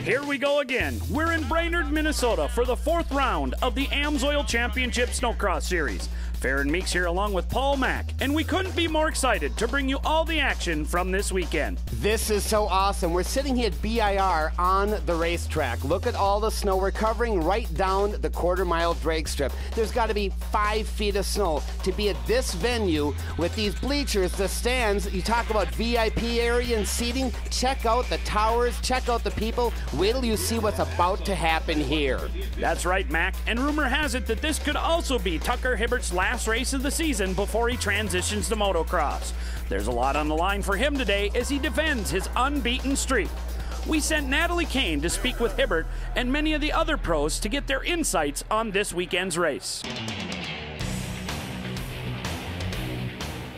Here we go again. We're in Brainerd, Minnesota for the 4th round of the AMSOIL Championship Snowcross Series. Farron Meeks here along with Paul Mack, and we couldn't be more excited to bring you all the action from this weekend. This is so awesome. We're sitting here at BIR on the racetrack. Look at all the snow we're covering right down the quarter-mile drag strip. There's got to be 5 feet of snow to be at this venue with these bleachers, the stands. You talk about VIP area and seating. Check out the towers, check out the people. Wait till you see what's about to happen here. That's right, Mac, and rumor has it that this could also be Tucker Hibbert's last race of the season before he transitions to motocross. There's a lot on the line for him today as he defends his unbeaten streak. We sent Natalie Kane to speak with Hibbert and many of the other pros to get their insights on this weekend's race.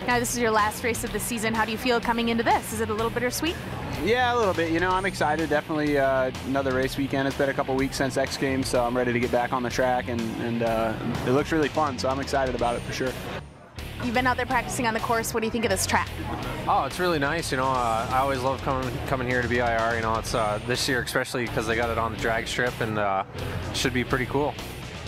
Now, this is your last race of the season. How do you feel coming into this? Is it a little bittersweet? Yeah, a little bit. You know, I'm excited. Definitely another race weekend. It's been a couple weeks since X Games, so I'm ready to get back on the track, and it looks really fun, so I'm excited about it for sure. You've been out there practicing on the course. What do you think of this track? Oh, it's really nice. You know, I always love coming here to BIR. You know, it's this year especially because they got it on the drag strip, and should be pretty cool.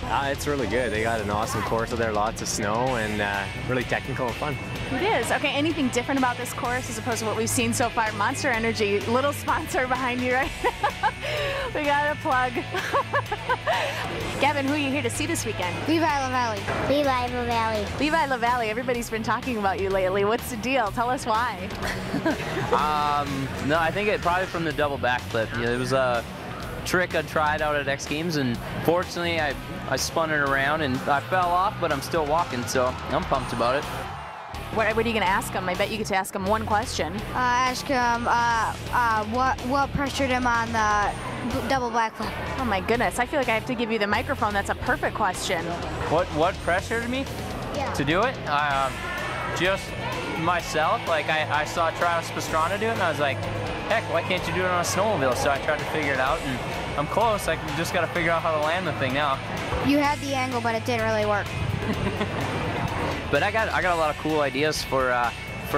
It's really good. They got an awesome course out there, lots of snow, and really technical and fun. It is. Okay, anything different about this course as opposed to what we've seen so far? Monster Energy, little sponsor behind you, right? We got a plug. Gavin, who are you here to see this weekend? Levi LaValle. Levi LaValle. Levi LaValle. Everybody's been talking about you lately. What's the deal? Tell us why. No, I think it probably from the double backflip. You know, it was a trick I tried out at X Games, and fortunately I spun it around and I fell off, but I'm still walking, so I'm pumped about it. What are you going to ask him? I bet you get to ask him one question. Ask him what pressured him on the double backflip. Oh my goodness, I feel like I have to give you the microphone. That's a perfect question. What pressured me to do it? Just myself. Like I saw Travis Pastrana do it, and I was like, heck, why can't you do it on a snowmobile? So I tried to figure it out, and I'm close. I just got to figure out how to land the thing now. You had the angle, but it didn't really work. But I got a lot of cool ideas for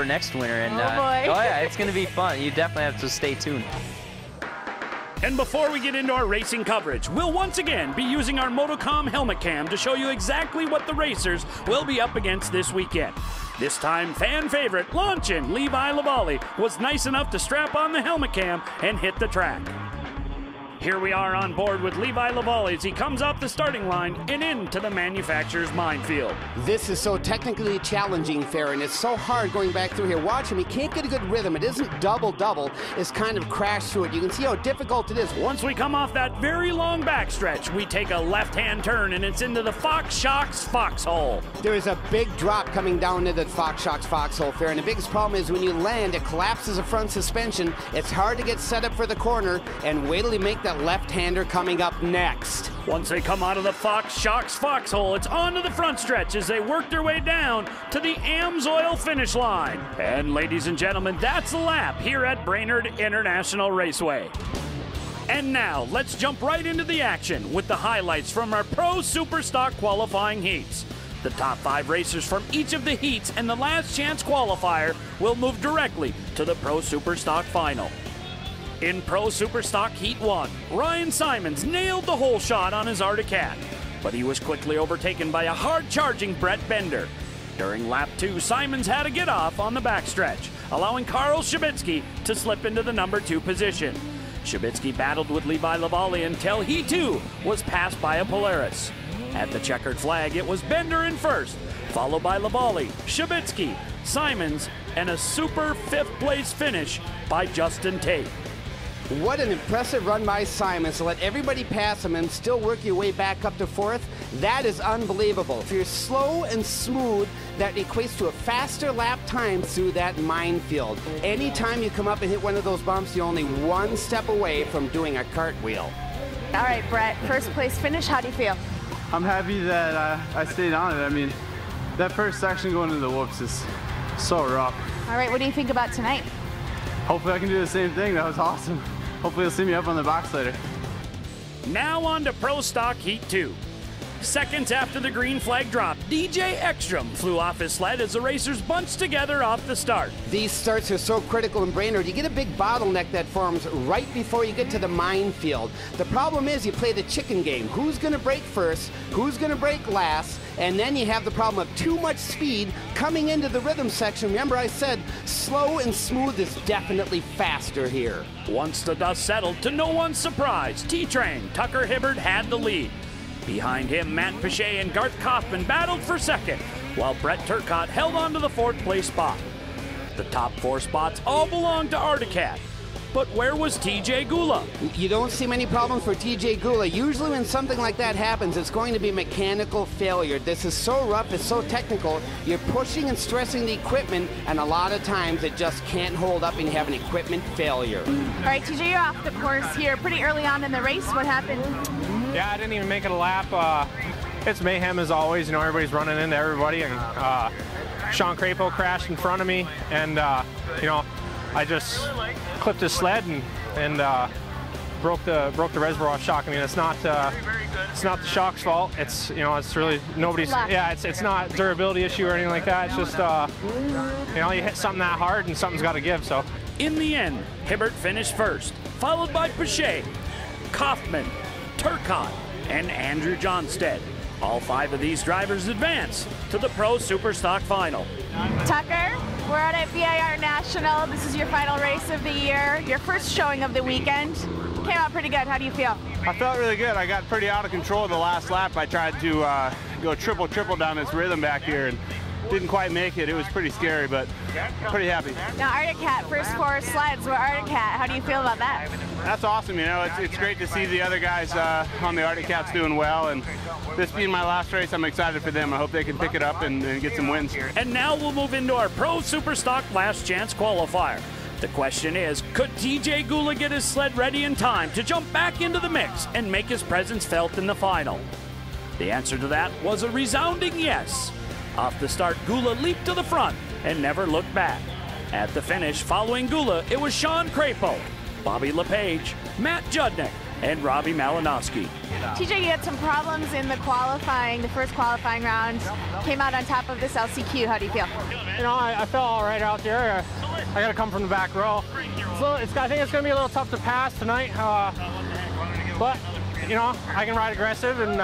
next winter, and oh boy. Oh yeah, it's gonna be fun. You definitely have to stay tuned. And before we get into our racing coverage, we'll once again be using our Motocom helmet cam to show you exactly what the racers will be up against this weekend. This time, fan favorite, Launchin' Levi LaValle was nice enough to strap on the helmet cam and hit the track. Here we are on board with Levi LaValle as he comes off the starting line and into the manufacturer's minefield. This is so technically challenging, Farron. It's so hard going back through here. Watch him. He can't get a good rhythm. It isn't double-double. It's kind of crashed through it. You can see how difficult it is. Once we come off that very long backstretch, we take a left-hand turn and it's into the Fox Shocks Foxhole. There is a big drop coming down into the Fox Shocks Foxhole, Farron. The biggest problem is when you land, it collapses the front suspension. It's hard to get set up for the corner, and wait till you make that left-hander coming up next. Once they come out of the Fox Shocks Foxhole, it's on to the front stretch as they work their way down to the AMSOIL finish line. And ladies and gentlemen, that's a lap here at Brainerd International Raceway. And now, let's jump right into the action with the highlights from our Pro Superstock qualifying heats. The top 5 racers from each of the heats and the last chance qualifier will move directly to the Pro Superstock final. In Pro Superstock Heat 1, Ryan Simons nailed the hole shot on his Arctic Cat, but he was quickly overtaken by a hard-charging Brett Bender. During lap 2, Simons had a get-off on the backstretch, allowing Carl Shabitsky to slip into the number 2 position. Shabitsky battled with Levi LaValle until he too was passed by a Polaris. At the checkered flag, it was Bender in first, followed by LaValle, Shabitsky, Simons, and a super 5th place finish by Justin Tate. What an impressive run by Simons to let everybody pass him and still work your way back up to 4th. That is unbelievable. If you're slow and smooth, that equates to a faster lap time through that minefield. Anytime you come up and hit one of those bumps, you're only one step away from doing a cartwheel. All right, Brett, first place finish, how do you feel? I'm happy that I stayed on it. I mean, that first section going into the whoops is so rough. All right, what do you think about tonight? Hopefully I can do the same thing. That was awesome. Hopefully you'll see me up on the box later. Now on to Pro Stock Heat 2. seconds after the green flag dropped, DJ Ekstrom flew off his sled as the racers bunched together off the start. These starts are so critical in Brainerd. You get a big bottleneck that forms right before you get to the minefield. The problem is you play the chicken game. Who's going to brake first? Who's going to brake last? And then you have the problem of too much speed coming into the rhythm section. Remember I said slow and smooth is definitely faster here. Once the dust settled, to no one's surprise, T-Train Tucker Hibbert had the lead. Behind him, Matt Pichet and Garth Kaufman battled for second, while Brett Turcotte held on to the fourth place spot. The top 4 spots all belonged to Articat. But where was TJ Gula? You don't see many problems for TJ Gula. Usually when something like that happens, it's going to be mechanical failure. This is so rough, it's so technical. You're pushing and stressing the equipment, and a lot of times it just can't hold up and you have an equipment failure. All right, TJ, you're off the course here pretty early on in the race. What happened? Yeah, I didn't even make it a lap. It's mayhem as always. You know, everybody's running into everybody, and Sean Crapo crashed in front of me, and you know, I just clipped his sled and broke the reservoir off shock. I mean, it's not the shock's fault. It's, you know, it's really nobody's. Yeah, it's not a durability issue or anything like that. It's just you know, you hit something that hard and something's got to give. So in the end, Hibbert finished first, followed by Pichet, Kaufman, Turcotte, and Andrew Johnstead. All 5 of these drivers advance to the Pro Superstock Final. Tucker, we're out at BIR National. This is your final race of the year, your first showing of the weekend. Came out pretty good. How do you feel? I felt really good. I got pretty out of control the last lap. I tried to go triple down this rhythm back here and didn't quite make it. It was pretty scary, but pretty happy. Now, Articat, first 4 sleds were Articat. How do you feel about that? That's awesome. You know, it's great to see the other guys on the Articats doing well, and this being my last race, I'm excited for them. I hope they can pick it up and get some wins. And now we'll move into our Pro Superstock Last Chance qualifier. The question is, could TJ Gula get his sled ready in time to jump back into the mix and make his presence felt in the final? The answer to that was a resounding yes. Off the start, Gula leaped to the front and never looked back. At the finish, following Gula, it was Sean Crapo, Bobby LePage, Matt Judnick, and Robbie Malinowski. TJ, you had some problems in the qualifying, the first qualifying round. Came out on top of this LCQ. How do you feel? you know, I felt all right out there. I got to come from the back row. So I think it's going to be a little tough to pass tonight, but you know, I can ride aggressive and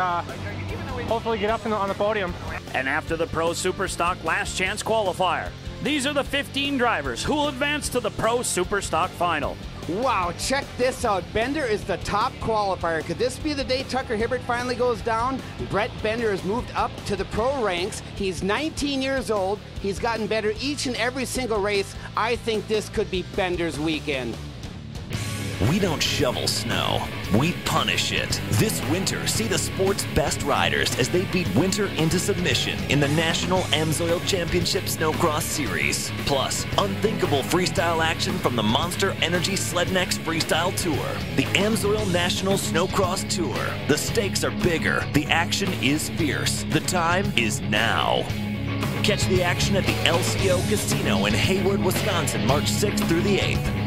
hopefully get up on the podium. And after the Pro Superstock Last Chance qualifier, these are the 15 drivers who will advance to the Pro Superstock Final. Wow, check this out. Bender is the top qualifier. Could this be the day Tucker Hibbert finally goes down? Brett Bender has moved up to the pro ranks. He's 19 years old. He's gotten better each and every single race. I think this could be Bender's weekend. We don't shovel snow, we punish it. This winter, see the sport's best riders as they beat winter into submission in the National AMSOIL Championship Snowcross Series. Plus, unthinkable freestyle action from the Monster Energy Sled Next Freestyle Tour. The AMSOIL National Snowcross Tour. The stakes are bigger, the action is fierce, the time is now. Catch the action at the LCO Casino in Hayward, Wisconsin, March 6th through the 8th.